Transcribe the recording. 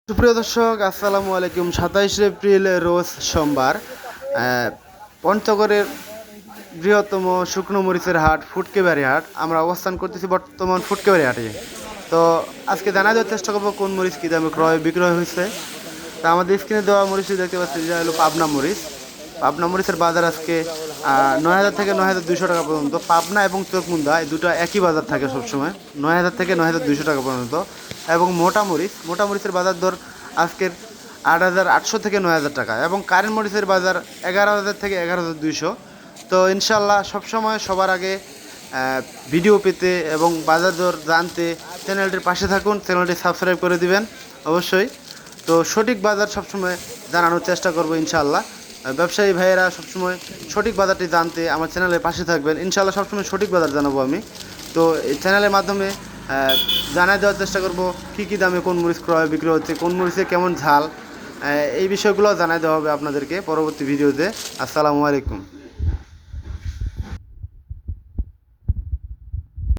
সুপ্রিয় দর্শক, আসসালামু আলাইকুম। 27 এপ্রিল রোজ সোমবার। পঞ্চগড়ের বৃহত্তম শুকনো মরিচের হাট ফুটকেবাড়ি হাট। আমরা অবস্থান করতেছি বর্তমান ফুটকেবাড়ি হাটে। তো আজকে জানা দেওয়ার চেষ্টা করবো কোন মরিচ কী দামে ক্রয় বিক্রয় হয়েছে। তা আমাদের স্ক্রিনে দেওয়া মরিচটি দেখতে পাচ্ছি, যা হলো পাবনা মরিচ। পাবনা মরিচের বাজার আজকে 9,000 থেকে 9,200 টাকা পর্যন্ত। পাবনা এবং চোখমুন্দা এই দুটো একই বাজার থাকে সবসময়, 9,000 থেকে 9,200 টাকা পর্যন্ত। এবং মোটা মরিচের বাজার দর আজকের 8,800 থেকে 9,000 টাকা। এবং কারেন্ট মরিচের বাজার 11,000 থেকে 11,200। তো ইনশাল্লাহ সবসময় সবার আগে ভিডিও পেতে এবং বাজার দর জানতে চ্যানেলটির পাশে থাকুন, চ্যানেলটি সাবস্ক্রাইব করে দিবেন অবশ্যই। তো সঠিক বাজার সবসময় জানানোর চেষ্টা করবো ইনশাআল্লাহ। ব্যবসায়ী ভাইয়েরা সবসময় সঠিক বাজারটি জানতে আমার চ্যানেলের পাশে থাকবেন ইনশাআল্লাহ। সবসময় সঠিক বাজার জানাবো আমি। তো এই চ্যানেলের মাধ্যমে জানাই দেওয়ার চেষ্টা করব কী কী দামে কোন মরিচ ক্রয় বিক্রয় হচ্ছে, কোন মরিচে কেমন ঝাল, এই বিষয়গুলো জানাই দেওয়া হবে আপনাদেরকে পরবর্তী ভিডিওতে। আসসালামু আলাইকুম।